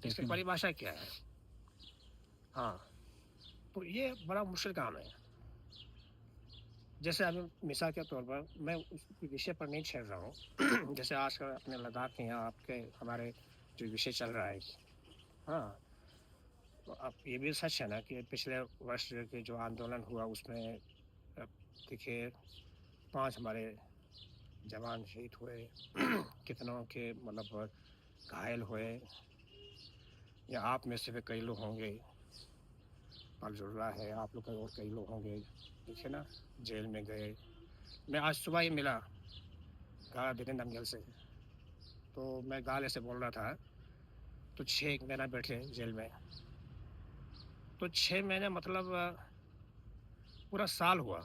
इसकी डेफिनेटली। परिभाषा क्या है? हाँ, तो ये बड़ा मुश्किल काम है। जैसे अभी मिसाल के तौर पर मैं उस विषय पर नहीं छेड़ रहा हूँ। जैसे आजकल अपने लद्दाख के यहाँ आपके हमारे जो विषय चल रहा है, हाँ, तो अब ये भी सच है ना कि पिछले वर्ष के जो आंदोलन हुआ उसमें अब देखिए 5 हमारे जवान शहीद हुए, कितनों के मतलब घायल हुए, या आप में से भी कई लोग होंगे, पलजुर्रा है, आप लोग का और कई लोग होंगे, देखिए ना, जेल में गए। मैं आज सुबह ही मिला गाला वीरेंद्र नमगल से, तो मैं गाले से बोल रहा था, तो 6 महीना बैठे जेल में, तो 6 महीने मतलब पूरा साल हुआ।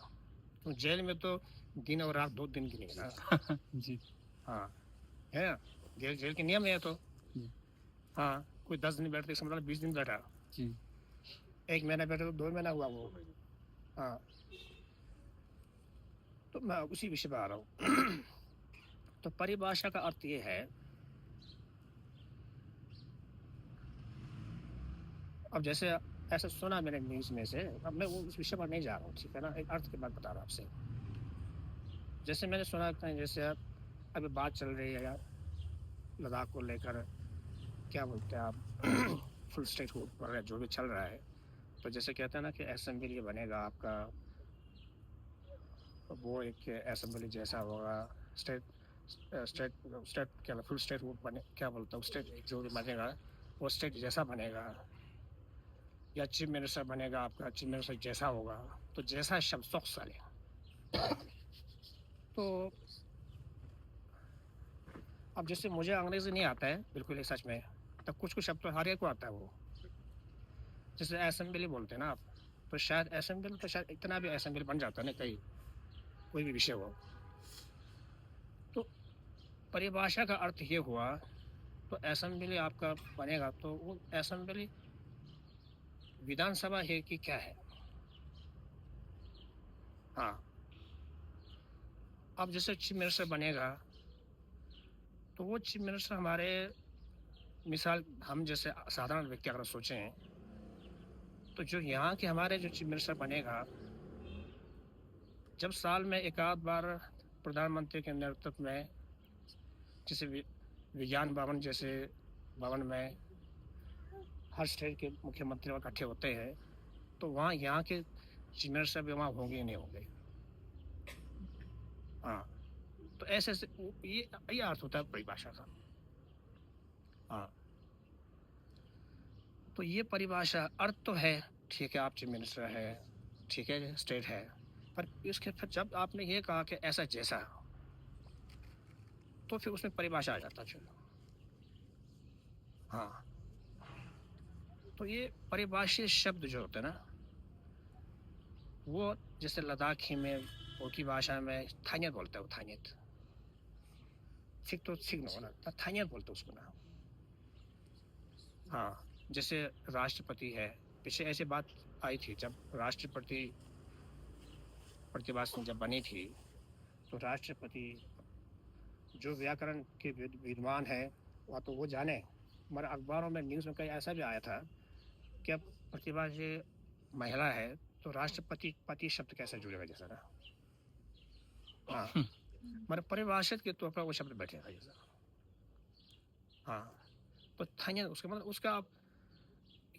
तो जेल में तो दिन और रात 2 दिन गिने ना। जी, हाँ, है ना? जेल जेल के नियम है ये तो। जी, हाँ, कोई 10 दिन बैठता इसका मतलब 20 दिन बैठा, जी, 1 महीना बैठा तो 2 महीना हुआ वो। हाँ, तो मैं उसी विषय पे आ रहा हूँ। तो परिभाषा का अर्थ ये है, अब जैसे ऐसा सुना मैंने न्यूज़ में से, अब मैं वो उस विषय पर नहीं जा रहा हूँ, ठीक है ना? एक अर्थ की बात बता रहा हूँ आपसे। जैसे मैंने सुना कहीं जैसे अभी बात चल रही है यार लद्दाख को लेकर, क्या बोलते हैं आप? फुल स्टेट हो वगैरह जो भी चल रहा है, तो जैसे कहते हैं ना कि असेंबली ये बनेगा आपका, वो एक असेंबली जैसा होगा, स्टेट स्टेट स्टेट क्या फुल स्टेट वो बने, क्या बोलता हूँ, स्टेट जो भी बनेगा वो स्टेट जैसा बनेगा, या चीफ मिनिस्टर बनेगा आपका, चीफ मिनिस्टर जैसा होगा, तो जैसा शब्द सौख साले। तो अब जैसे मुझे अंग्रेजी नहीं आता है बिल्कुल ही सच में, तो कुछ कुछ शब्द तो हर एक को आता है वो, जैसे असेंबली बोलते हैं ना आप, तो शायद असेंबली तो शायद इतना भी असेंबली बन जाता है ना कहीं, कोई भी विषय हो। तो परिभाषा का अर्थ ये हुआ, तो असेंबली आपका बनेगा तो वो असेंबली विधानसभा है कि क्या है? हाँ, अब जैसे चीफ मिनिस्टर बनेगा, तो वो चीफ मिनिस्टर हमारे, मिसाल हम जैसे साधारण व्यक्ति अगर सोचें, तो जो यहाँ के हमारे जो चीफ मिनिस्टर बनेगा, जब साल में एक आध बार प्रधानमंत्री के नेतृत्व में जैसे विज्ञान भवन जैसे भवन में हर स्टेट के मुख्यमंत्री वहाँ इकट्ठे होते हैं, तो वहाँ यहाँ के चीफ मिनिस्टर भी वहाँ होंगे ही नहीं होंगे। हाँ, तो ऐसे ये अर्थ होता है परिभाषा का। हाँ, तो ये परिभाषा अर्थ तो है, ठीक है, आप चीफ मिनिस्टर है, ठीक है, स्टेट है, पर इसके फिर जब आपने ये कहा कि ऐसा जैसा, तो फिर उसमें परिभाषा आ जाता चलो। हाँ, तो ये परिभाषित शब्द जो होते हैं ना, वो जैसे लद्दाखी में उनकी भाषा में थानियत बोलते हैं, वो थानियत, सिख तो सिख ना होना, थानियत बोलते हैं उसको ना। हाँ, जैसे राष्ट्रपति है, पीछे ऐसी बात आई थी जब राष्ट्रपति प्रतिभा सिंह जब बनी थी, तो राष्ट्रपति जो व्याकरण के विद्वान है वह तो वो जाने, हमारे अखबारों में न्यूज़ में कहीं ऐसा भी आया था कि अब प्रतिभा से महिला है, तो राष्ट्रपति पति शब्द कैसे जुड़ेगा जैसा ना। हाँ, हमारे परिभाषित के तौर पर वो शब्द बैठेगा जैसा। हाँ, तो थानियत उसका मतलब उसका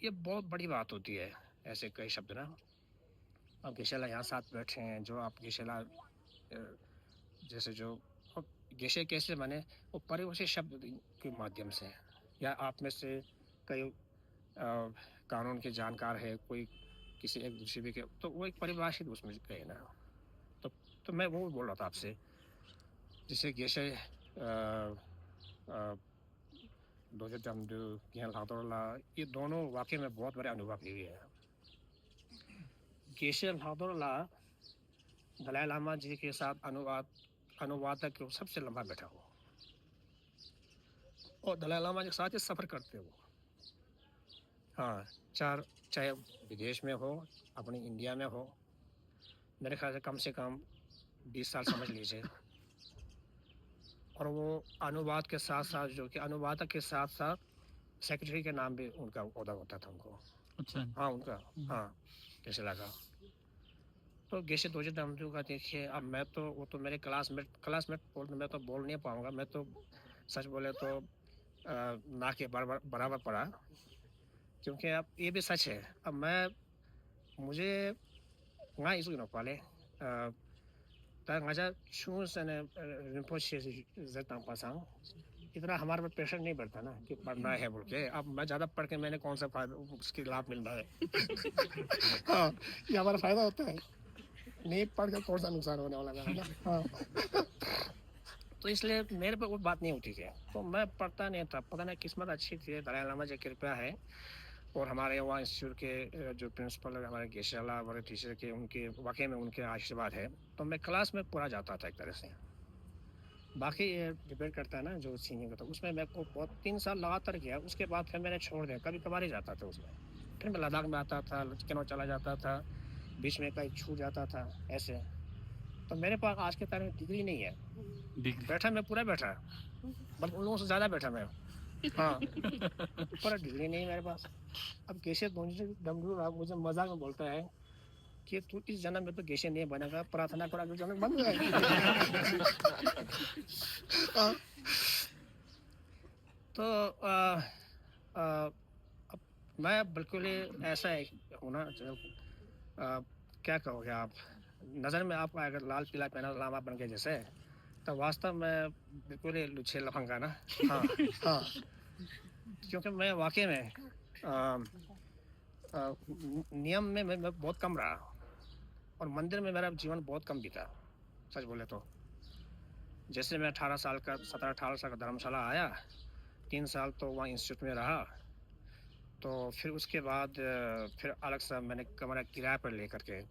ये बहुत बड़ी बात होती है, ऐसे कई शब्द ना। अब गिशेला यहाँ साथ बैठे हैं, जो आप गिशेला जैसे जो अब गिशे कैसे बने, वो परिभाषित शब्द के माध्यम से, या आप में से कई कानून के जानकार है, कोई किसी एक दूसरे भी के, तो वो एक परिभाषित उसमें गए ना। तो तो मैं वो बोल रहा था आपसे, जैसे गिशे दोजे जमदू ज्ञान हाथोला, ये दोनों वाकई में बहुत बड़े अनुभवी है। गिशे हाथोला दलाई लामा जी के साथ अनुवादक के सबसे लंबा बैठा हुआ, और दलाई लामा के साथ ही सफर करते हो। हाँ, चार, चाहे विदेश में हो, अपनी इंडिया में हो, मेरे ख्याल से कम 20 साल समझ लीजिए। और वो अनुवाद के साथ साथ जो कि अनुवादक के साथ साथ सेक्रेटरी के नाम भी उनका ओहदा होता था उनको। अच्छा। हाँ उनका, हाँ कैसे लगा। तो गेशे दोजे दमजू का देखिए, अब मैं तो वो तो मेरे क्लासमेट बोल मैं तो बोल नहीं पाऊंगा, मैं तो सच बोले तो ना के बराबर बराबर पड़ा, क्योंकि अब ये भी सच है। अब मैं मुझे ngai isu no kwale ta ngaja chu sene rinpoche zetang pasang इतना हमारे पर प्रेशर नहीं बढ़ता ना कि पढ़ना है बोल के। अब मैं ज्यादा पढ़ के मैंने कौन सा फायदा उसके लाभ मिल रहा है। हाँ, ये हमारा फायदा होता है, नहीं पढ़ के कौन सा नुकसान होने वाला है ना। हाँ। तो इसलिए मेरे पे वो बात नहीं होती थी, तो मैं पढ़ता नहीं था। पता नहीं किस्मत अच्छी थी, दलाई लामा जी की कृपया है। और हमारे वहाँ इंस्टीट्यूट के जो प्रिंसिपल है हमारे गेशाला हमारे टीचर के, उनके वाकई में उनके आशीर्वाद है, तो मैं क्लास में पूरा जाता था एक तरह से। बाकी ये डिपेंड करता है ना जो सीनियर का, तो उसमें मैं को बहुत 3 साल लगातार किया, उसके बाद फिर मैंने छोड़ दिया, कभी कभार ही जाता था उसमें। फिर मैं लद्दाख में आता था, लचकिनौ चला जाता था, बीच में कहीं छूट जाता था ऐसे। तो मेरे पास आज के टाइम में डिग्री नहीं है, डिग्री बैठा मैं पूरा बैठा, बल्कि उन लोगों से ज़्यादा बैठा मैं। हाँ, पर डिग्री नहीं है मेरे पास। अब कैसे डमरू राव मुझे मजाक में बोलता है कि तू इस जन्म में तो गेशे नहीं बनेगा, प्रार्थना करा अगले जन्म में बन जाएगा। हाँ, तो अब मैं बिल्कुल ही ऐसा है होना क्या कहोगे आप, नज़र में आप अगर लाल पीला पहना लामा बन गए जैसे, तो वास्तव में बिल्कुल ही लुच्छे लफंगा ना। हाँ हाँ, क्योंकि मैं वाकई में नियम में मैं बहुत कम रहा, और मंदिर में मेरा जीवन बहुत कम बीता, सच बोले तो। जैसे मैं 18 साल का 17-18 साल का धर्मशाला आया, 3 साल तो वहाँ इंस्टीट्यूट में रहा, तो फिर उसके बाद फिर अलग सा मैंने कमरा किराए पर लेकर के,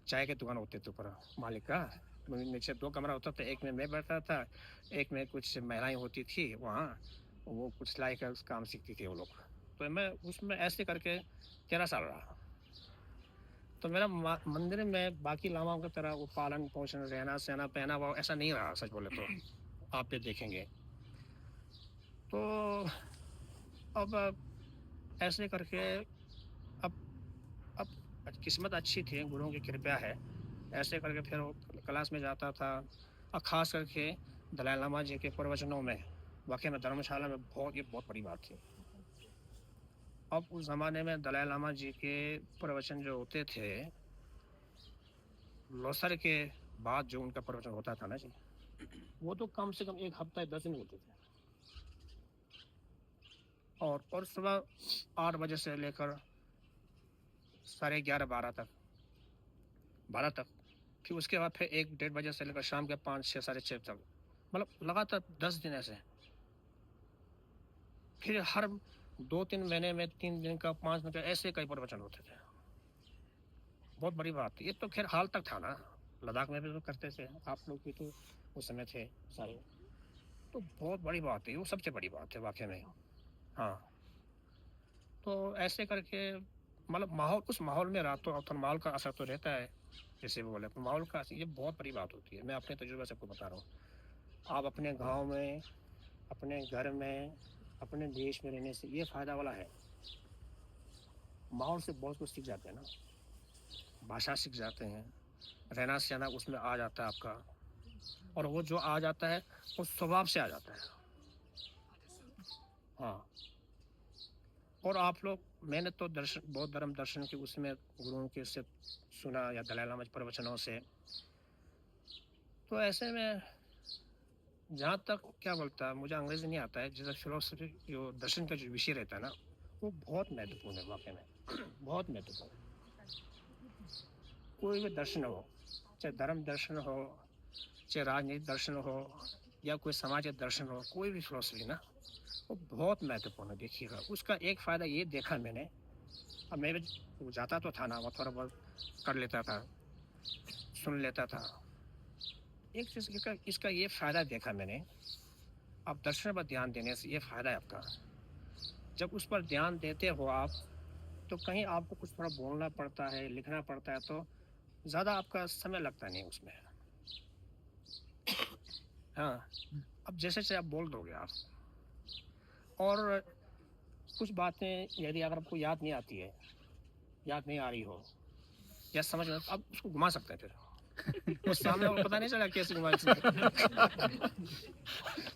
चाय की दुकान होती थी ऊपर मालिक का, नीचे 2 कमरा होता था, एक में मैं बैठता था, एक में कुछ महिलाएं होती थी वहाँ, वो कुछ सिलाई का काम सीखती थी वो लोग। तो मैं उसमें ऐसे करके 13 साल रहा। तो मेरा मंदिर में बाकी लामाओं की तरह वो पालन पोषण रहना सहना पहना हुआ ऐसा नहीं रहा, सच बोले तो आप ये देखेंगे। तो अब ऐसे करके अब अब किस्मत अच्छी थी, गुरुओं की कृपया है, ऐसे करके फिर वो क्लास में जाता था। और ख़ास करके दलाई लामा जी के प्रवचनों में, वाकई में धर्मशाला में बहुत बड़ी बात थी। अब उस ज़माने में दलाई लामा जी के प्रवचन जो होते थे, लोसर के बाद जो उनका प्रवचन होता था ना जी, वो तो कम से कम 1 हफ्ता 10 दिन होते थे। और सुबह 8 बजे से लेकर 11:30 12 तक, फिर उसके बाद फिर 1 डेढ़ बजे से लेकर शाम के 5 6 6:30 तक, मतलब लगातार 10 दिन ऐसे। फिर हर 2-3 महीने में 3 दिन का 5 दिन का ऐसे कई प्रवचन होते थे। बहुत बड़ी बात थी। ये तो खैर हाल तक था ना, लद्दाख में भी तो करते थे, आप लोग भी तो उस समय थे सारे। तो बहुत बड़ी बात है, वो सबसे बड़ी बात है वाकई में। हाँ, तो ऐसे करके मतलब माहौल, उस माहौल में रहा तो थोड़ा माहौल का असर तो रहता है, जैसे वो बोले तो माहौल का असर, ये बहुत बड़ी बात होती है। मैं अपने तजुर्बे से आपको बता रहा हूँ। आप अपने गांव में, अपने घर में, अपने देश में रहने से ये फ़ायदा वाला है, माहौल से बहुत कुछ सीख जाते हैं ना, भाषा सीख जाते हैं, रहना सहना उसमें आ जाता है आपका, और वो जो आ जाता है वो स्वभाव से आ जाता है। हाँ, और आप लोग, मैंने तो दर्शन, बौद्ध धर्म दर्शन के उसमें गुरुओं के से सुना या दलाई लामा के प्रवचनों से, तो ऐसे में जहाँ तक क्या बोलता है, मुझे अंग्रेजी नहीं आता है, जैसे फिलोसफी जो दर्शन का जो विषय रहता है ना, वो बहुत महत्वपूर्ण है वाकई में। बहुत महत्वपूर्ण। कोई भी दर्शन हो, चाहे धर्म दर्शन हो, चाहे राजनीतिक दर्शन हो, या कोई सामाजिक दर्शन हो, कोई भी फिलोसफी ना, वो बहुत महत्वपूर्ण है। देखिएगा, उसका एक फ़ायदा ये देखा मैंने, अब मैं भी जाता तो था ना, वो थोड़ा बहुत कर लेता था, सुन लेता था। एक चीज़ इसका ये फ़ायदा देखा मैंने, आप दर्शन पर ध्यान देने से ये फ़ायदा है आपका, जब उस पर ध्यान देते हो आप, तो कहीं आपको कुछ थोड़ा बोलना पड़ता है, लिखना पड़ता है, तो ज़्यादा आपका समय लगता नहीं उसमें। हाँ, अब जैसे आप बोल दोगे आप, और कुछ बातें यदि अगर आपको याद नहीं आती है, याद नहीं आ रही हो या समझ में, आप उसको घुमा सकते हैं फिर उस सामने को पता नहीं चला कैसे घुमा सकते।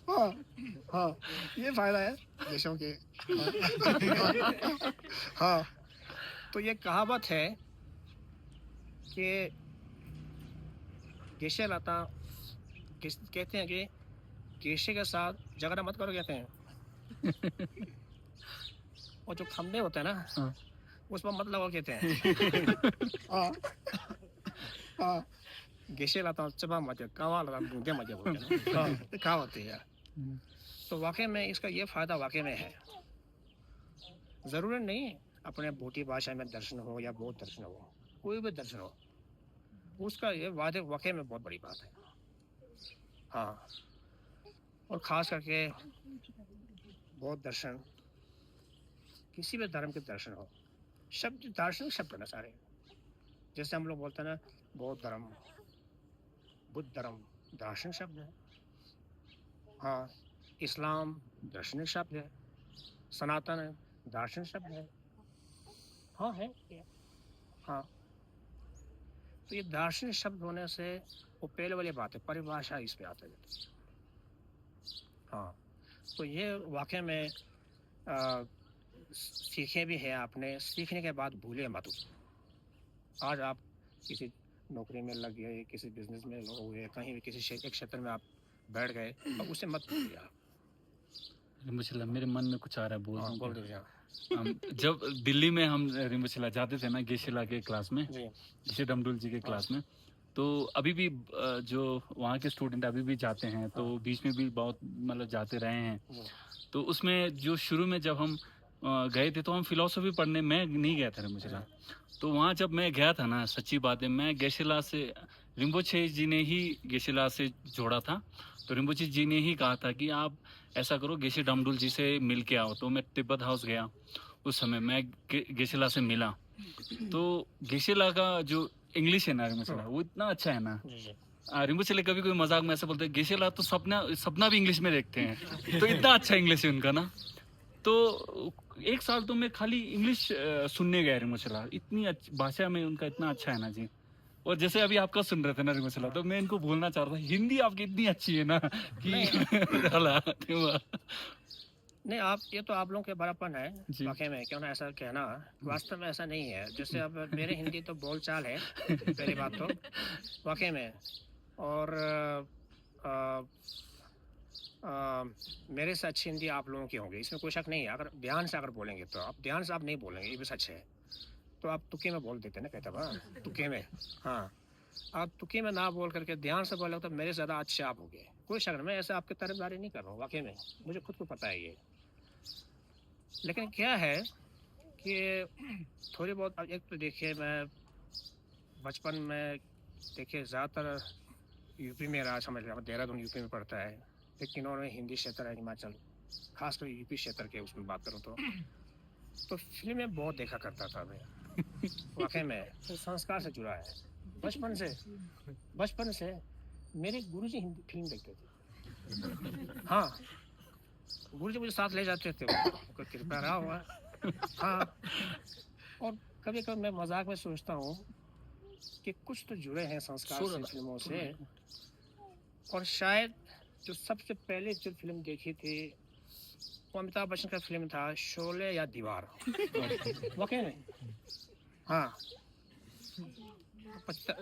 हाँ हाँ, ये फायदा है देशों के। हाँ, हाँ, तो ये कहावत है कि गेशे लाता कहते हैं कि गेशे के साथ झगड़ा मत करो कहते हैं। और जो खंबे होते हैं ना, हाँ। उस पर मत लगाओ कहते हैं। हाँ हाँ, गेशे लाता चबा मत कावा लगा बूंदे मत बोलते हैं ना। हाँ, ये कहावत है यार। तो वाकई में इसका ये फायदा वाकई में है। जरूरी नहीं अपने बोटी भाषा में दर्शन हो या बौद्ध दर्शन हो, कोई भी दर्शन हो, उसका ये वादे वाकई में बहुत बड़ी बात है। हाँ, और खास करके बौद्ध दर्शन, किसी भी धर्म के दर्शन हो, शब्द दार्शनिक शब्द है ना सारे। जैसे हम लोग बोलते हैं ना, बौद्ध धर्म, बुद्ध धर्म दार्शनिक शब्द है। हाँ, इस्लाम दार्शनिक शब्द है, सनातन है दार्शनिक शब्द है। हाँ है ये। हाँ, तो ये दार्शनिक शब्द होने से वो पहले वाली बात है, परिभाषा इस पे आते हैं। हाँ, तो ये वाकई में सीखे भी है आपने, सीखने के बाद भूले मत उसको। आज आप किसी नौकरी में लग गए, किसी बिजनेस में हो गए, कहीं भी किसी एक क्षेत्र में आप बैठ गए, और उसे मत भूलिए आप। रिम्बुछला, मेरे मन में कुछ आ रहा है, बोल हाँ, दूं बोल क्या? दीजिए। जब दिल्ली में हम रिम्बुछला जाते थे ना, गेशिला के क्लास में, जी गेशे डमडुल जी के हाँ क्लास में, तो अभी भी जो वहाँ के स्टूडेंट अभी भी जाते हैं, तो हाँ बीच में भी बहुत मतलब जाते रहे हैं। जी तो उसमें जो शुरू में जब हम गए थे, तो हम फिलोसफी पढ़ने, मैं नहीं गया था रिम्बुछला। तो वहाँ जब मैं गया था ना, सच्ची बात है, मैं गेशिला से, रिम्बोछे जी ने ही गेशिला से जोड़ा था। तो रिम्बोछे जी ने ही कहा था कि आप ऐसा करो, गेशे डमडुल जी से मिल के आओ। तो मैं तिब्बत हाउस गया, उस समय मैं गेशिला से मिला। तो गेशिला का जो इंग्लिश है ना रिम्बोछला, वो इतना अच्छा है ना। जी जी। रिम्बोछले कभी कोई मजाक में ऐसे बोलते हैं, गेशिला तो सपना सपना भी इंग्लिश में देखते हैं। तो इतना अच्छा इंग्लिश है उनका ना। तो एक साल तो मैं खाली इंग्लिश सुनने गया रिम्बोछला, इतनी अच्छी भाषा में उनका इतना अच्छा है ना जी। और जैसे अभी आपका सुन रहे थे ना रिम्बोछला, तो मैं इनको बोलना चाह रहा था, हिंदी आपकी इतनी अच्छी है ना कि नहीं हला, तेवा। नहीं, आप ये तो आप लोगों के बड़ापन है जी वाकई में, क्यों ना ऐसा कहना। वास्तव में ऐसा नहीं है। जैसे अब मेरे हिंदी तो बोल चाल है, पहली बात तो वाकई में। और अ, अ, मेरे से अच्छी हिंदी आप लोगों की होगी, इसमें कोई शक नहीं है। अगर ध्यान से अगर बोलेंगे तो आप, ध्यान से आप नहीं बोलेंगे, ये भी सच है। तो आप तुक्के में बोल देते ना, कहता बा तुक्के में। हाँ, आप तुक्के में ना बोल करके ध्यान से बोले तो मेरे से ज़्यादा अच्छे आप हो गए। कोई शक नहीं, मैं ऐसे आपकी तरफदारी नहीं कर रहा हूँ वाकई में, मुझे खुद को पता है ये। लेकिन क्या है कि थोड़ी बहुत, अब एक तो देखिए, मैं बचपन में देखिए ज़्यादातर यूपी में रहा, समझ रहा, देहरादून यूपी में पड़ता है, लेकिन और हिंदी क्षेत्र है हिमाचल, खासकर यूपी क्षेत्र के उसमें बात करूँ तो फिल्में बहुत देखा करता था मैं वाकई में। तो संस्कार से जुड़ा है बचपन से। बचपन से मेरे गुरुजी हिंदी फिल्म देखते थे। हाँ, गुरुजी मुझे साथ ले जाते थे, उनका कृपा रहा हुआ। हाँ, और कभी कभी मैं मजाक में सोचता हूँ कि कुछ तो जुड़े हैं संस्कार से फिल्मों से। और शायद जो सबसे पहले जो फिल्म देखी थी वो अमिताभ बच्चन का फिल्म था, शोले या दीवार, वाकई में। हाँ,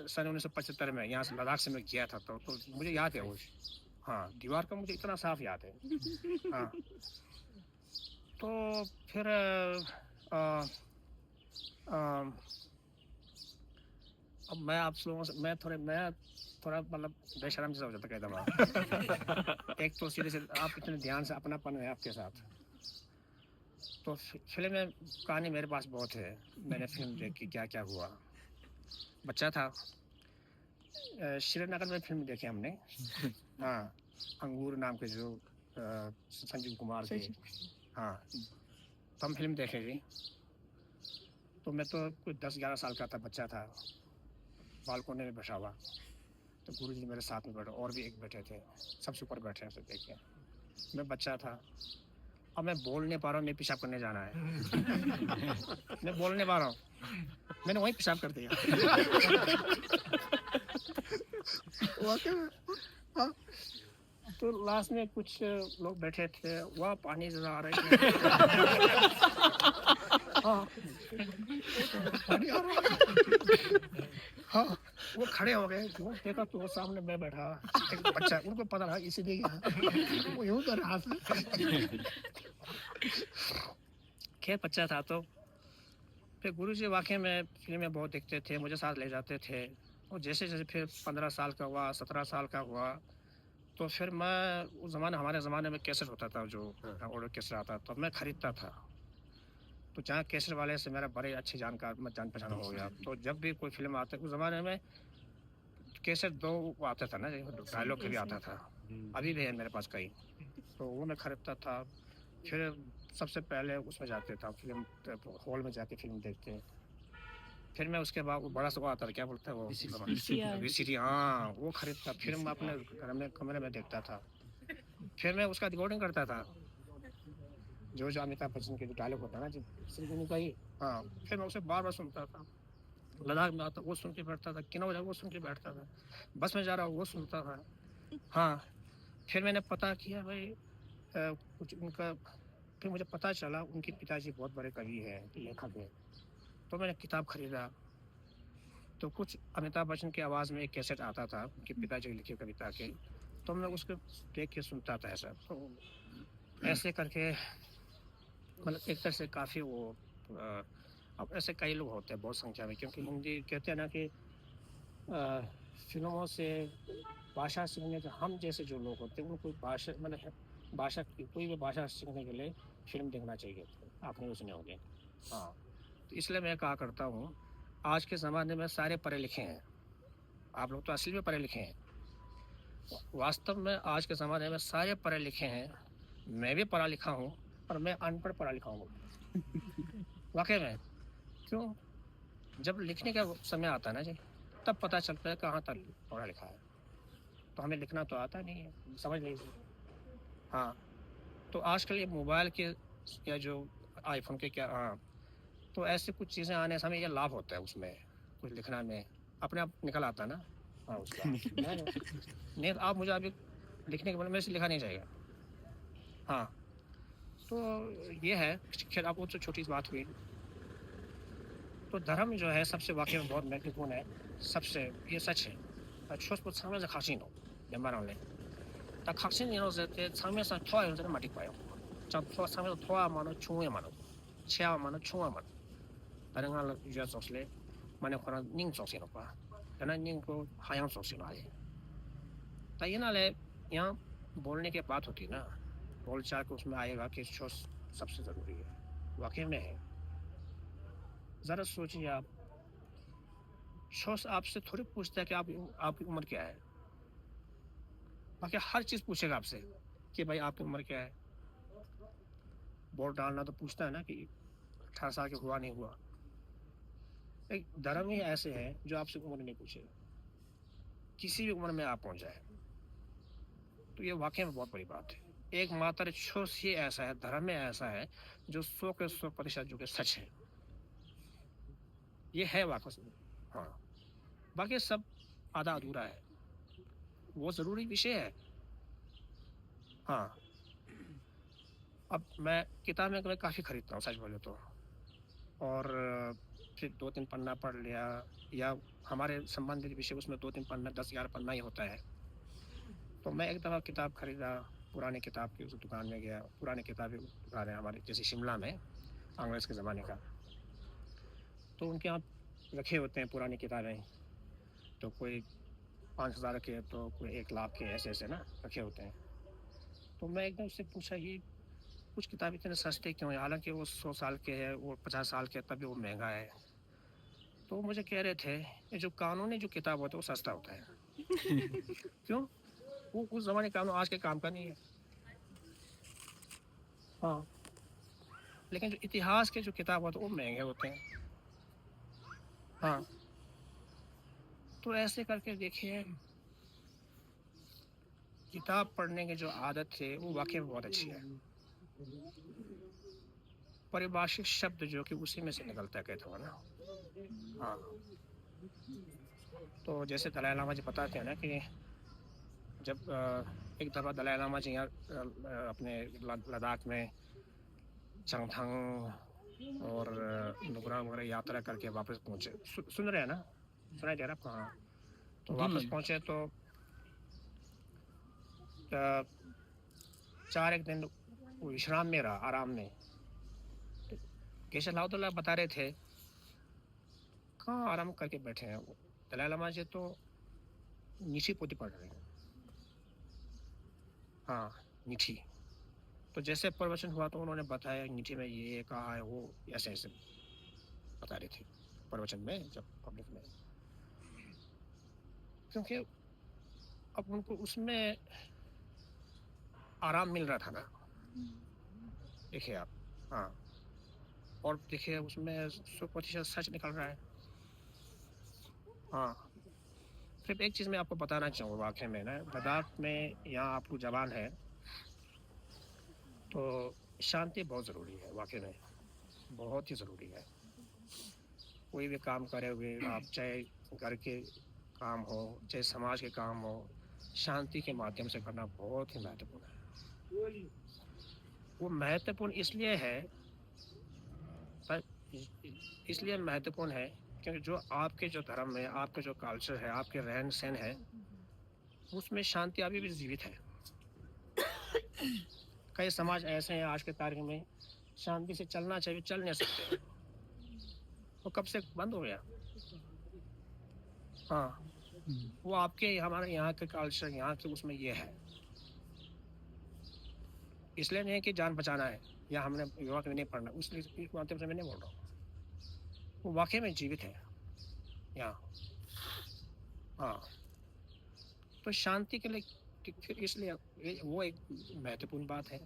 सन 1975 में यहाँ से लद्दाख से मैं गया था, तो मुझे याद है वो। हाँ, दीवार का मुझे इतना साफ याद है। हाँ, तो फिर आ, आ, अब मैं आप लोगों से, मैं थोड़ा मतलब बेशर्म जैसा हो जाता कहता हूँ। एक तो सीधे से आप इतने ध्यान से, अपनापन है आपके साथ। तो फिल्म में कहानी मेरे पास बहुत है। मैंने फिल्म देख के क्या क्या हुआ, बच्चा था। श्रीनगर में फिल्म देखी हमने। हाँ, अंगूर नाम के जो संजीव कुमार थे। हाँ, तो हम फिल्म देखेंगे। तो मैं तो कुछ 10-11 साल का था, बच्चा था, बालकोनी में बैठा हुआ। तो गुरुजी मेरे साथ में बैठे, और भी एक बैठे थे, सबसे ऊपर बैठे हैं, सब देख के। मैं बच्चा था, अब मैं बोल नहीं पा रहा हूँ, मैं पेशाब करने जाना है। मैं बोल नहीं पा रहा हूँ, मैंने वहीं पेशाब कर दिया। वाकई में, हाँ। तो लास्ट में कुछ लोग बैठे थे, वह पानी जरा आ रही थी। हाँ, पानी आ रहा है। हाँ, वो खड़े हो गए, वो देखा तो वो सामने मैं बैठा, एक बच्चा, उनको पता था इसीलिए वो यूं कर रहा था। खैर बच्चा था तो फिर गुरुजी वाकई में फिल्में बहुत देखते थे, मुझे साथ ले जाते थे। और जैसे जैसे फिर 15 साल का हुआ, 17 साल का हुआ, तो फिर मैं उस ज़माने, हमारे ज़माने में कैसेट होता था, जो ऑडियो कैसेट आता, तो मैं खरीदता था। तो जहाँ कैसेट वाले से मेरा बड़े अच्छे जानकार, जान पहचान हो गया। तो जब भी कोई फिल्म आती, उस ज़माने में कैसेट 2 वो आता था ना, डायलॉग के भी आता था, अभी भी है मेरे पास कई। तो वो मैं खरीदता था। फिर सबसे पहले उसमें जाते था, फिल्म हॉल में जाके फिल्म देखते। फिर मैं उसके बाद वो बड़ा सा वो आता था, क्या बोलते हैं वो, VCR। वीसीडी, हाँ, वो खरीदता। फिर मैं अपने घर में कमरे में देखता था। फिर मैं उसका रिकॉर्डिंग करता था, जो जो अमिताभ बच्चन के जो डायलॉग होता है ना, जो सिर्फ उनका ही। हाँ, फिर मैं उसे बार बार सुनता था। लद्दाख में आता वो सुन के बैठता था, किन्नौर जा वो सुन के बैठता था, बस में जा रहा हूँ वो सुनता था। हाँ, फिर मैंने पता किया भाई, कुछ उनका, फिर मुझे पता चला उनके पिताजी बहुत बड़े कवि हैं, लेखक हैं। तो मैंने किताब खरीदा, तो कुछ अमिताभ बच्चन की आवाज़ में एक कैसेट आता था उनके पिताजी की लिखी कविता के, तो मैं उसको देख के सुनता था ऐसा। तो ऐसे करके मतलब एक तरह से काफ़ी वो, अब ऐसे कई लोग होते हैं बहुत संख्या में, क्योंकि हिंदी कहते हैं ना कि फिल्मों से भाषा सीखने के, हम जैसे जो लोग होते हैं उनको भाषा, मतलब भाषा की कोई भी भाषा सीखने के लिए फिल्म देखना चाहिए। आपने भी सुने होंगे। हाँ, तो इसलिए मैं कहा करता हूँ, आज के ज़माने में सारे पढ़े लिखे हैं, आप लोग तो असली में पढ़े लिखे हैं। वास्तव में आज के ज़माने में सारे पढ़े लिखे हैं, मैं भी पढ़ा लिखा हूँ, और मैं अनपढ़ पढ़ा लिखा हूँ वाकई में। क्यों? जब लिखने का समय आता है ना जी, तब पता चलता है कहाँ तक पढ़ा लिखा है। तो हमें लिखना तो आता नहीं है, समझ लीजिए। हाँ, तो आजकल ये मोबाइल के या जो आईफोन के क्या, हाँ, तो ऐसे कुछ चीज़ें आने से हमें ये लाभ होता है, उसमें कुछ लिखना में अपने आप निकल आता है ना। हाँ, उसका है ना? नहीं तो आप मुझे अभी लिखने के बाद मेरे से लिखा नहीं जाएगा। हाँ, तो ये है। खैर, आप वो तो छोटी सी बात हुई। तो धर्म जो है सबसे वाकई में बहुत महत्वपूर्ण है, सबसे, ये सच है। 초स 상면에서 각신이 웬만하면 딱 각신이라서 상면에서 토하면서 마디 봐요. 저 토 상면에서 토하면은 중후에만은 치아만은 중후에만은 다른 걸 유저 속실에 만약 그런 닝 속실로 봐. 저는 닝그 하양 속실로 아예. तो ये नाले यहाँ बोलने के बात होती है ना, बोलचाल को उसमें आएगा कि शोर सबसे ज़रूरी है, वाकई में है। ज़रा सोचिए आप, शोर आपसे थोड़ी पूछता है कि आपकी उम्र क्या है, बाकी हर चीज़ पूछेगा आपसे कि भाई आपकी उम्र क्या है। वोट डालना तो पूछता है ना कि 18 साल के हुआ नहीं हुआ। एक धर्म ही ऐसे है जो आपसे उम्र नहीं पूछेगा, किसी भी उम्र में आप पहुंच जाए। तो ये वाकई में बहुत बड़ी बात है। एकमात्र छोस ही ऐसा है, धर्म में ऐसा है जो 100 के 100% जो कि सच है, ये है वाकई में। हाँ, बाकी सब आधा अधूरा है, वो ज़रूरी विषय है। हाँ, अब मैं किताबें मैं काफ़ी खरीदता हूँ सच बोले तो, और फिर 2-3 पन्ना पढ़ लिया, या हमारे संबंधित विषय उसमें 2-3 पन्ना, 10-11 पन्ना ही होता है। तो मैं एक दफ़ा किताब खरीदा, पुरानी किताब की उस दुकान में गया, पुरानी किताबें दुकान है हमारे जैसे शिमला में, अंग्रेज़ के ज़माने का। तो उनके यहाँ रखे होते हैं पुरानी किताबें, तो कोई 5,000 के, तो कोई 1 लाख के, ऐसे-ऐसे ना रखे होते हैं। तो मैं एकदम उससे पूछा कि कुछ किताब इतने सस्ते क्यों हैं? हालाँकि वो 100 साल के है, वो 50 साल के, तब भी वो महँगा है। तो वो मुझे कह रहे थे, ये जो कानूनी जो किताब होता है वो सस्ता होता है। क्यों? वो उस ज़माने का कानून आज के काम का नहीं है। हाँ, लेकिन जो इतिहास के जो किताब होते हैं वो महँगे होते हैं। हाँ, तो ऐसे करके देखिए, किताब पढ़ने की जो आदत है वो वाक़ई में बहुत अच्छी है। परिभाषिक शब्द जो कि उसी में से निकलता है कहता हुआ ना। हाँ, तो जैसे दलाई लामा जी बताते हैं ना कि जब एक दफ़ा दलाई लामा जी यहाँ अपने लद्दाख में चंगथंग और नुब्रा वगैरह यात्रा करके वापस पहुँचे। सुन रहे हैं ना? सुनाई दे रहा है आपको? हाँ। तो जी वापस नहीं। पहुँचे तो 4 एक दिन वो विश्राम में रहा, आराम में। तो केशव लाउदुल्ला बता रहे थे, कहाँ आराम करके बैठे हैं वो। दलाई लामा जी तो नीची पोथी पढ़ रहे हैं। हाँ, नीची। तो जैसे प्रवचन हुआ तो उन्होंने बताया नीचे में ये कहा है वो ऐसे-ऐसे बता रहे थे प्रवचन में जब पब्लिक में। क्योंकि अब उनको उसमें आराम मिल रहा था ना। देखिए आप। हाँ, और देखिए उसमें 100% सच निकल रहा है। हाँ, सिर्फ एक चीज़ मैं आपको बताना चाहूँगा वाक़ई में ना, लद्दाख में यहाँ आपको ज़बान है, तो शांति बहुत ज़रूरी है वाक़ई में, बहुत ही ज़रूरी है। कोई भी काम करे हुए आप चाहे घर के काम हो, चाहे समाज के काम हो, शांति के माध्यम से करना बहुत ही महत्वपूर्ण है। वो महत्वपूर्ण इसलिए है पर इसलिए महत्वपूर्ण है क्योंकि जो आपके जो धर्म है, आपका जो कल्चर है, आपके रहन-सहन है, उसमें शांति अभी भी जीवित है। कई समाज ऐसे हैं आज के तारीख में शांति से चलना चाहिए, चल नहीं सकते। वो कब से बंद हो गया। हाँ, वो आपके हमारे यहाँ के कल्चर यहाँ के उसमें ये है। इसलिए नहीं है कि जान बचाना है या हमने युवा के लिए नहीं पढ़ना, उस इस माध्यम से मैं नहीं बोल रहा हूँ। वो वाक़ई में जीवित है यहाँ। हाँ, तो शांति के लिए फिर इसलिए वो एक महत्वपूर्ण बात है।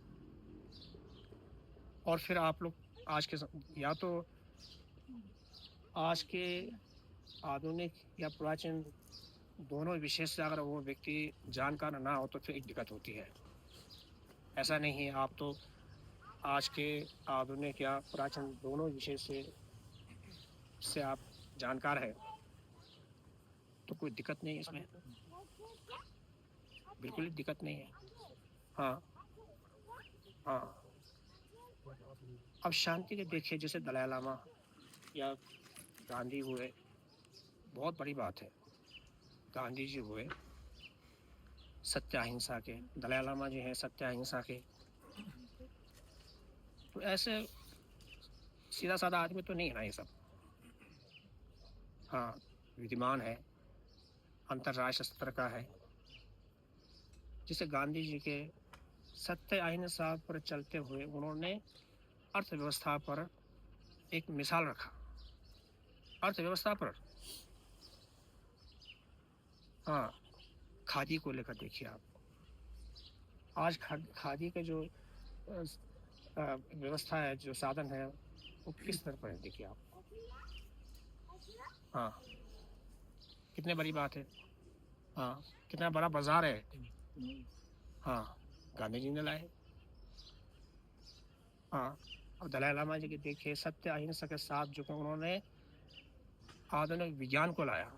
और फिर आप लोग आज के या तो आज के आधुनिक या प्राचीन दोनों विषय से अगर वो व्यक्ति जानकार ना हो तो फिर एक दिक्कत होती है। ऐसा नहीं है आप तो आज के आधुनिक या प्राचीन दोनों विषय से आप जानकार हैं, तो कोई दिक्कत नहीं है इसमें। बिल्कुल ही दिक्कत नहीं है। हाँ, हाँ। अब शांति के देखिए जैसे दलाई लामा या गांधी हुए, बहुत बड़ी बात है। गांधी जी हुए सत्य अहिंसा के, दलाई लामा जी हैं सत्य अहिंसा के। तो ऐसे सीधा-साधा आदमी तो नहीं है ना ये सब। हाँ, विद्यमान है, अंतर्राष्ट्रीय स्तर का है। जैसे गांधी जी के सत्य अहिंसा पर चलते हुए उन्होंने अर्थव्यवस्था पर एक मिसाल रखा। अर्थव्यवस्था पर। हाँ, खादी को लेकर देखिए आप। आज खादी का जो व्यवस्था है, जो साधन है, वो किस स्तर पर है देखिए आप। हाँ, कितनी बड़ी बात है। हाँ, कितना बड़ा बाज़ार है। हाँ, गांधी जी ने लाए। हाँ, और दलाई लामा जी के देखिए सत्य अहिंसा के साथ जो कि उन्होंने आधुनिक विज्ञान को लाया।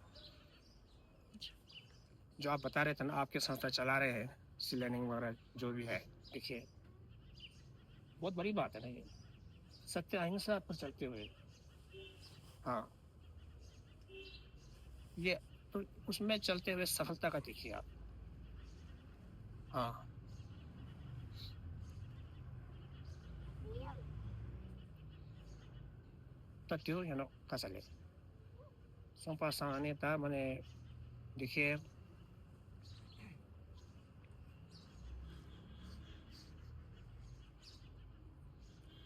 जो आप बता रहे थे ना आपके संस्था चला रहे हैं, सी-लर्निंग वगैरह जो भी है, देखिए बहुत बड़ी बात है ना ये। सत्य अहिंसा पर चलते हुए। हाँ, ये तो उसमें चलते हुए सफलता का देखिए आप। हाँ, itu yang kasali. Sampai sang ini ta mane देखिए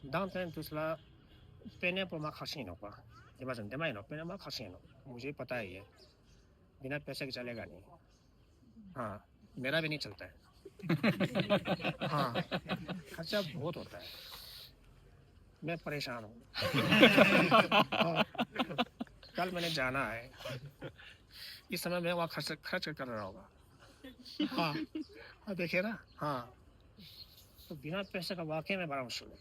downtown दूसरा पेने पर माखासीनो का ये बात जानते हैं ना पेने माखासीनो मुझे पता ही है बिना पैसे के चलेगा नहीं। हाँ, मेरा भी नहीं चलता है। हाँ, खर्चा बहुत होता है। मैं परेशान हूँ। हाँ, कल मैंने जाना है। इस समय मैं वहाँ खर्च कर रहा होगा। हाँ, देखिए ना। हाँ, तो बिना पैसे का वाकई में बड़ा मुश्किल है।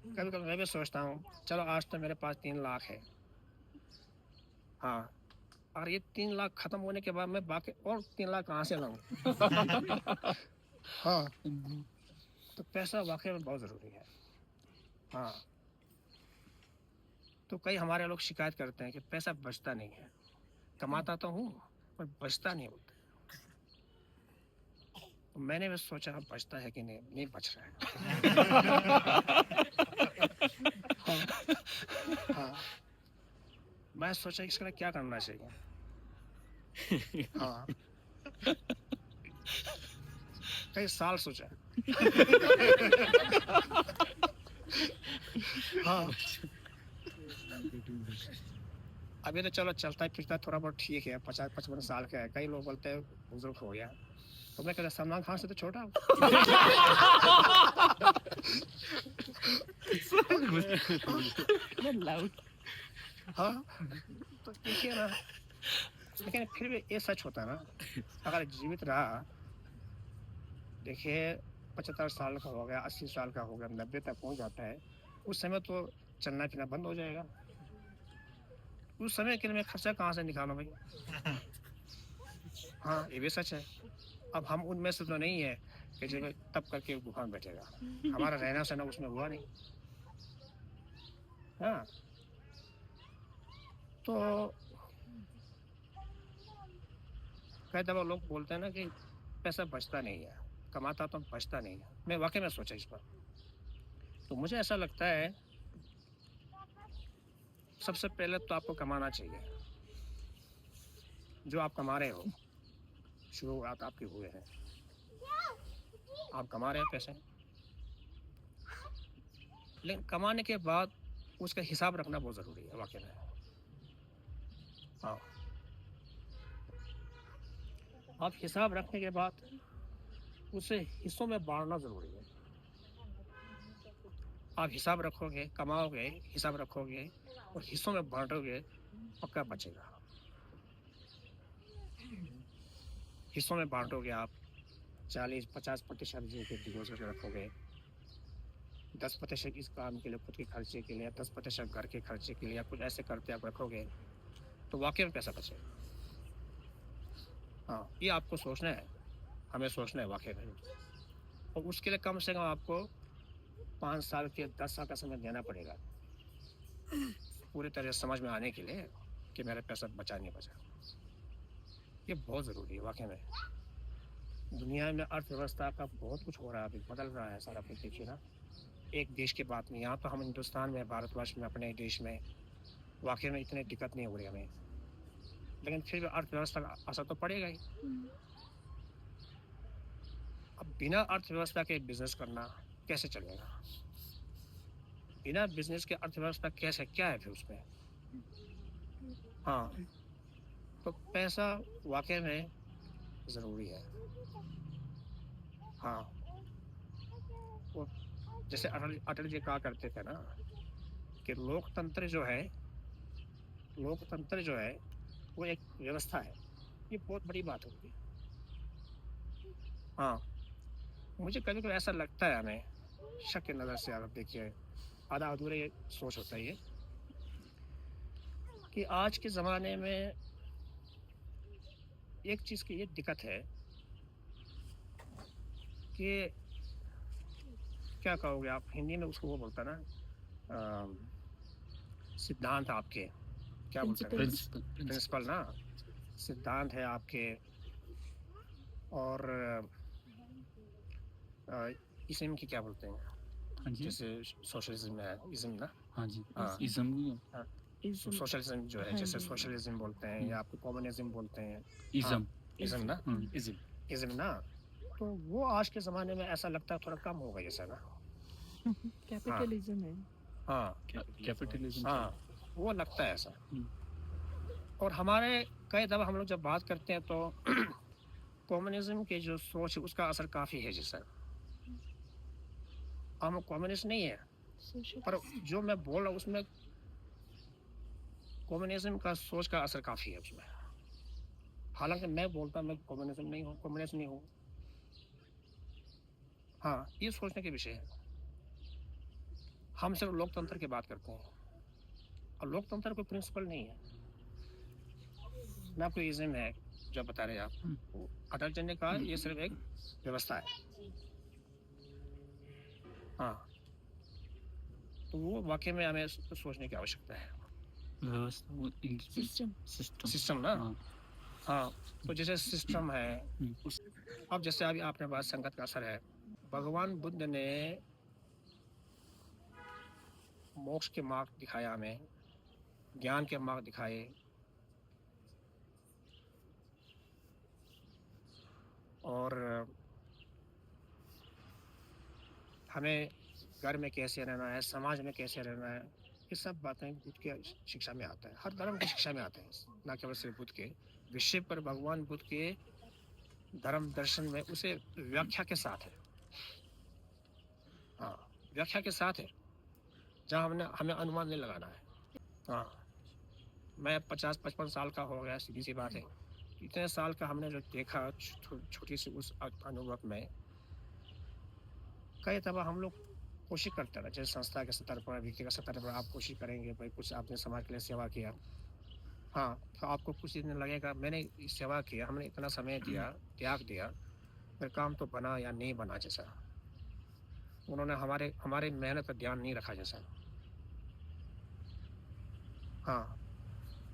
कभी कभी मैं भी सोचता हूँ, चलो आज तो मेरे पास 3 लाख है, हाँ, और ये 3 लाख खत्म होने के बाद मैं बाकी और 3 लाख कहाँ से लाऊं? हाँ, तो पैसा वाकई में बहुत ज़रूरी है। हाँ, तो कई हमारे लोग शिकायत करते हैं कि पैसा बचता नहीं है। कमाता तो हूँ पर बचता नहीं होता। तो मैंने भी सोचा बचता है कि नहीं, नहीं बच रहा है। हाँ, हाँ, मैं सोचा इसका क्या करना चाहिए। हाँ, कई साल सोचा। हाँ, अभी तो चलो चलता फिरता थोड़ा बहुत ठीक है, 50-55 साल का है। कई लोग बोलते हैं बुजुर्ग हो गया, तो मैं कहता सलमान खान से तो छोटा हूँ। हाँ, तो देखिए ना, लेकिन फिर भी ये सच होता है ना, अगर जीवित रहा, देखिए 75 साल का हो गया, 80 साल का हो गया, 90 तक पहुंच जाता है, उस समय तो चलना फिरना बंद हो जाएगा। उस समय के लिए मैं खर्चा कहाँ से निकालूं भाई? हाँ, ये भी सच है। अब हम उनमें से तो नहीं है कि जो तब करके गुफा में बैठेगा। हमारा रहना सहना उसमें हुआ नहीं। हाँ, तो कई दफा लोग बोलते हैं ना कि पैसा बचता नहीं है, कमाता तो बचता नहीं है। मैं वाकई में सोचा इस पर, तो मुझे ऐसा लगता है सबसे पहले तो आपको कमाना चाहिए। जो आप कमा रहे हो, शुरुआत आपके हुए हैं, आप कमा रहे हैं पैसे, लेकिन कमाने के बाद उसका हिसाब रखना बहुत ज़रूरी है वाकई में। हाँ, आप हिसाब रखने के बाद उसे हिस्सों में बांटना ज़रूरी है। आप हिसाब रखोगे, कमाओगे, हिसाब रखोगे और हिस्सों में बांटोगे, पक्का बचेगा। हिस्सों में बांटोगे आप, 40-50% जो कि डिपॉजिट रखोगे, 10% इस काम के लिए, खुद के खर्चे के लिए, 10% घर के खर्चे के लिए, या कुछ ऐसे करते आप रखोगे, तो वाकई में पैसा बचेगा। हाँ, ये आपको सोचना है, हमें सोचना है वाकई में। और उसके लिए कम से कम आपको 5 साल के 10 साल का समय देना पड़ेगा, पूरी तरह से समझ में आने के लिए कि मेरा पैसा बचा नहीं बचा। ये बहुत ज़रूरी है वाकई में। दुनिया में अर्थव्यवस्था का बहुत कुछ हो रहा है, अभी बदल रहा है सारा कुछ। देखिए ना, एक देश की बात नहीं, यहाँ तो हम हिंदुस्तान में, भारतवर्ष में, अपने देश में वाकई में इतनी दिक्कत नहीं हो रही हमें, लेकिन फिर भी अर्थव्यवस्था का असर तो पड़ेगा ही। अब बिना अर्थव्यवस्था के बिजनेस करना कैसे चलेगा? बिना बिजनेस के अर्थव्यवस्था कैसे, क्या है फिर उसमें? हाँ, तो पैसा वाकई में ज़रूरी है। हाँ, वो जैसे अटल अटल जी कहा करते थे ना कि लोकतंत्र जो है वो एक व्यवस्था है। ये बहुत बड़ी बात होती है। हाँ, मुझे कभी कभी ऐसा लगता है, हमें शक की नज़र से अगर देखिए, आधा अधूरे सोच होता है ये, कि आज के ज़माने में एक चीज़ की ये दिक्कत है कि क्या कहोगे आप हिंदी में उसको, वो बोलता ना, अम, सिद्धांत आपके, क्या बोलते हैं, प्रिंसिपल प्रिंसिपल ना, सिद्धांत है आपके, और इस्म की क्या बोलते हैं, हाँ जी, जैसे सोशलिज्म है, इज्म ना, हाँ जी, हाँ, इज्म, हाँ, सोशलिज्म जो है, जैसे सोशलिज्म बोलते हैं या आपको कम्युनिज्म बोलते हैं। हाँ, इज्म, इज्म ना, इज्म, इज्म ना, तो वो आज के ज़माने में ऐसा लगता है थोड़ा कम हो गया जैसा ना। कैपिटलिज्म है। हाँ, कैपिटलिज्म, हाँ, वो लगता है ऐसा। हम्म। और हमारे कई दफ़ा हम लोग जब बात करते हैं तो कम्युनिज्म की जो सोच है उसका असर काफ़ी है जैसा। हम कम्युनिस्ट नहीं है, पर जो मैं बोल रहा हूँ उसमें कम्युनिज्म का सोच का असर काफ़ी है उसमें। हालांकि मैं बोलता मैं कम्युनिस्ट नहीं हूँ। हाँ, ये सोचने के विषय है। हम सिर्फ लोकतंत्र की बात करते हैं और लोकतंत्र कोई प्रिंसिपल नहीं है। मैं आपको इज़्म है जो बता रहे हैं आप, हम्म, वो अटल जी ने कहा ये सिर्फ एक व्यवस्था है। हाँ, तो वो वाक़ई में हमें सोचने की आवश्यकता है। व्यवस्था वो System. सिस्टम। सिस्टम ना, हाँ। हाँ, तो जैसे सिस्टम है, हम्म, उस अब जैसे अभी आपने बात संगत का असर है। भगवान बुद्ध ने मोक्ष के मार्ग दिखाया हमें, ज्ञान के मार्ग दिखाए और हमें घर में कैसे रहना है, समाज में कैसे रहना है, ये सब बातें बुद्ध की शिक्षा में आता है। हर धर्म की शिक्षा में आता है, ना केवल सिर्फ बुद्ध के विषय पर। भगवान बुद्ध के धर्म दर्शन में उसे व्याख्या के साथ है। हाँ, व्याख्या के साथ है, जहाँ हमने हमें अनुमान नहीं लगाना है। हाँ, मैं 50-55 साल का हो गया, सीधी सी बात है। इतने साल का हमने जो देखा छोटी सी उस अनुभव में, कई दफ़ा हम लोग कोशिश करते हैं, जैसे संस्था के स्तर पर, व्यक्तिगत स्तर पर आप कोशिश करेंगे, भाई कुछ आपने समाज के लिए सेवा किया। हाँ, तो आपको कुछ दिन लगेगा मैंने सेवा किया, हमने इतना समय दिया, त्याग दिया, फिर काम तो बना या नहीं बना जैसा। उन्होंने हमारे हमारे मेहनत का ध्यान नहीं रखा जैसा। हाँ,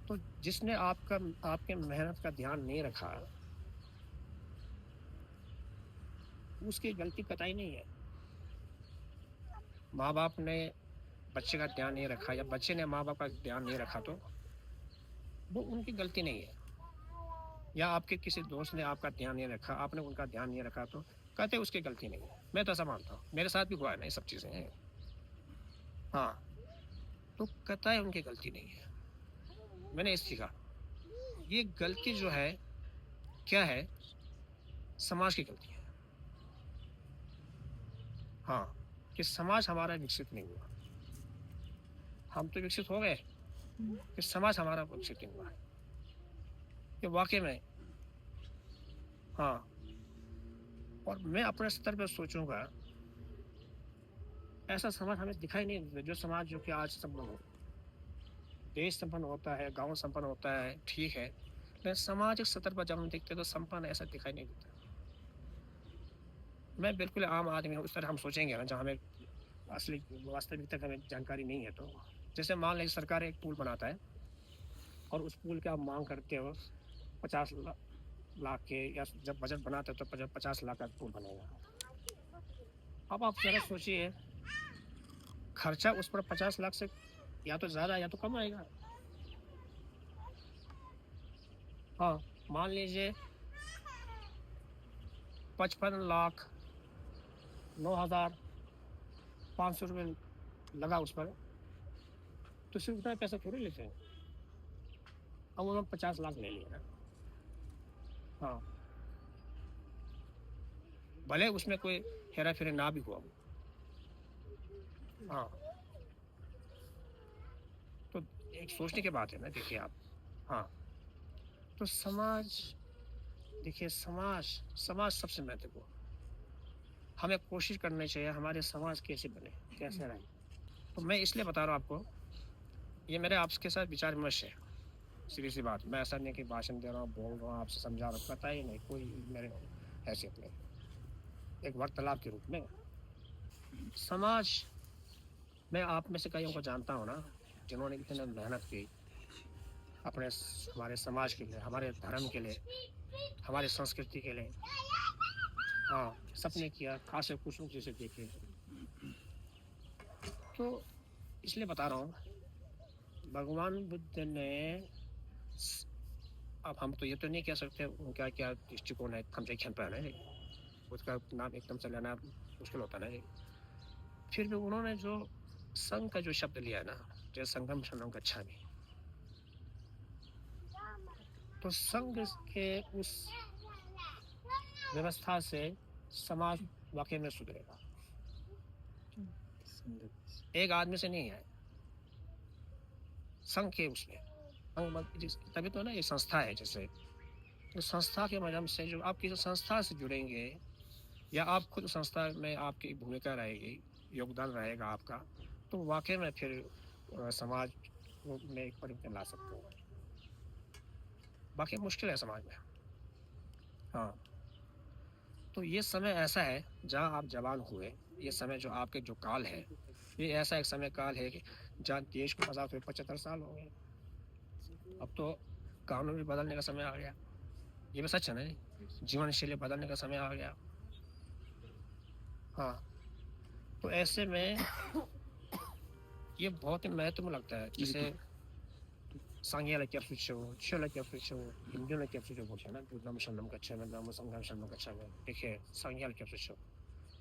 तो जिसने आपके मेहनत का ध्यान नहीं रखा, उसकी गलती कतई नहीं है। माँ बाप ने बच्चे का ध्यान नहीं रखा या बच्चे ने माँ बाप का ध्यान नहीं रखा, तो वो उनकी गलती नहीं है। या आपके किसी दोस्त ने आपका ध्यान नहीं रखा, आपने उनका ध्यान नहीं रखा, तो कहते उसकी गलती नहीं है। मैं तो ऐसा मानता हूँ, मेरे साथ भी हुआ है ना ये सब चीज़ें हैं। हाँ, तो कतई उनकी गलती नहीं है। मैंने इस सीखा, ये गलती जो है क्या है, समाज की गलती है। हाँ, कि समाज हमारा विकसित नहीं हुआ। हम तो विकसित हो गए, कि समाज हमारा विकसित नहीं हुआ है। कि वाकई में हाँ, और मैं अपने स्तर पर सोचूंगा, ऐसा समाज हमें दिखाई नहीं देता। जो समाज जो कि आज संपन्न हो, देश संपन्न होता है, गांव संपन्न होता है, ठीक है, लेकिन सामाजिक स्तर पर जब हम देखते हैं तो संपन्न ऐसा दिखाई नहीं देता। मैं बिल्कुल आम आदमी हूँ, उस तरह हम सोचेंगे ना, जहाँ हमें असली वास्तविकता का हमें जानकारी नहीं है। तो जैसे मान लीजिए सरकार एक पुल बनाता है और उस पुल की आप मांग करते हो 50 लाख के, या जब बजट बनाते हो तो 50 लाख का पुल बनेगा। अब आप जरा सोचिए, खर्चा उस पर 50 लाख से या तो ज़्यादा या तो कम आएगा। हाँ, मान लीजिए 55,09,500 रुपये लगा उस पर, तो सिर्फ उतना पैसा थोड़ी लेते हैं। अब उन्होंने 50 लाख ले लिया ना। हाँ, भले उसमें कोई हेरा फेरी ना भी हुआ हो। हाँ, तो एक सोचने की बात है ना, देखिए आप। हाँ, तो समाज, देखिए समाज समाज सबसे महत्वपूर्ण। हमें कोशिश करनी चाहिए हमारे समाज कैसे बने, कैसे रहे। तो मैं इसलिए बता रहा हूँ आपको, ये मेरे आपके साथ विचार विमर्श है, सीधी सी बात। मैं ऐसा नहीं कि भाषण दे रहा हूँ, बोल रहा हूँ, आपसे समझा रहा हूँ, पता ही नहीं कोई मेरे हैसियत नहीं। एक वार्तालाप के रूप में समाज, मैं आप में से कईयों को जानता हूँ ना, जिन्होंने इतने मेहनत की अपने हमारे समाज के लिए, हमारे धर्म के लिए, हमारी संस्कृति के लिए। हाँ, सपने किया, खास कुछ लोग जैसे देखे। तो इसलिए बता रहा हूँ, भगवान बुद्ध ने अब हम तो ये तो नहीं कह सकते उनका क्या दृष्टिकोण है, हम से पर है, उसका नाम एकदम से लेना मुश्किल होता है ना। फिर भी उन्होंने जो संघ का जो शब्द लिया है ना, जैसे संगम शरणम गच्छामि, तो संघ के उस व्यवस्था से समाज वाकई में सुधरेगा। एक आदमी से नहीं है, संघ के उसमें तभी तो ना ये संस्था है। जैसे तो संस्था के माध्यम से जो आप किसी संस्था से जुड़ेंगे या आप खुद संस्था में आपकी भूमिका रहेगी, योगदान रहेगा आपका, तो वाकई में फिर समाज में एक परिवर्तन ला सकते हो। बाकी मुश्किल है समाज में। हाँ, तो ये समय ऐसा है जहाँ आप जवान हुए, ये समय जो आपके जो काल है, ये ऐसा एक समय काल है कि जहाँ देश को आज़ाद हुए 75 साल हो गए। अब तो कानून भी बदलने का समय आ गया, ये भी सच है ना जी? जीवन शैली बदलने का समय आ गया। हाँ, तो ऐसे में ये बहुत ही महत्वपूर्ण लगता है। जैसे 상의를 겹치고 취업을 겹치고 인연을 겹치고 보잖아. नम शरणम गच्छामि नम संघं शरणम गच्छामि। देखिए संज्ञाल 겹치고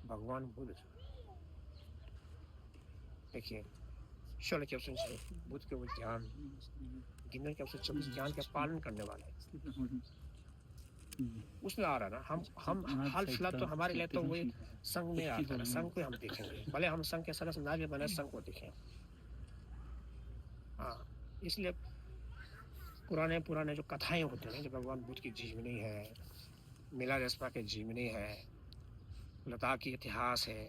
भगवान बुद्ध देखिए ईश्वर 겹치고 बुद्ध के वो ज्ञान गिनने 겹치고 उस ज्ञान का पालन करने वाले उसमें आ रहा ना हम हाल फिलहाल तो हमारे लिए तो वही संघ में आता है ना, संघ को हम देखेंगे, भले हम संघ के सदस्य ना भी बने, संघ को देखें। हाँ, इसलिए पुराने पुराने जो कथाएं होती हैं जो भगवान बुद्ध की जीवनी है, मिला रेस्पा की जीवनी है, लद्दाख की इतिहास है,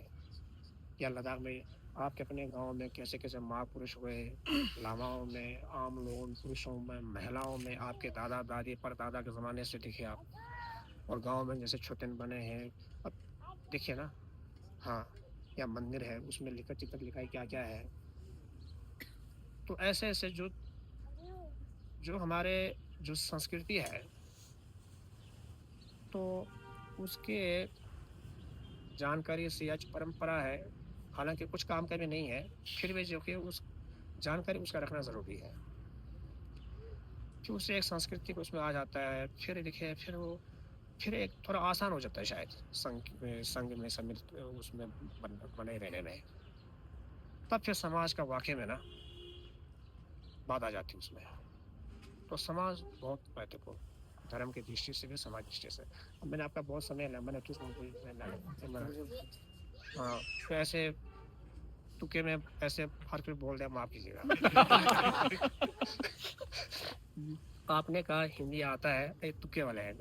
या लद्दाख में आपके अपने गांव में कैसे कैसे महापुरुष हुए, लामाओं में, आम लोगों पुरुषों में, महिलाओं में, आपके दादा दादी परदादा के ज़माने से देखिए आप, और गांव में जैसे छोटन बने हैं, अब देखिए ना। हाँ, या मंदिर है उसमें लिखा चित्र लिखाई क्या क्या है। तो ऐसे ऐसे जो जो हमारे जो संस्कृति है, तो उसके जानकारी से या जो परंपरा है, हालांकि कुछ काम का भी नहीं है, फिर भी जो कि उस जानकारी उसका रखना ज़रूरी है कि उससे एक संस्कृति को उसमें आ जाता है। फिर देखिए फिर वो फिर एक थोड़ा आसान हो जाता है शायद संघ में सम्मिलित उसमें बने रहने में। तब फिर समाज का वाकई में ना बात आ जाती है उसमें। तो समाज बहुत महत्वपूर्ण, धर्म की दृष्टि से भी समाज दृष्टि से। अब मैंने आपका बहुत समय लिया, मैंने हाँ, तो ऐसे तुक्के में ऐसे हर कोई बोल दिया, माफ कीजिएगा। आपने कहा हिंदी आता है, ये तुक्के वाले हैं।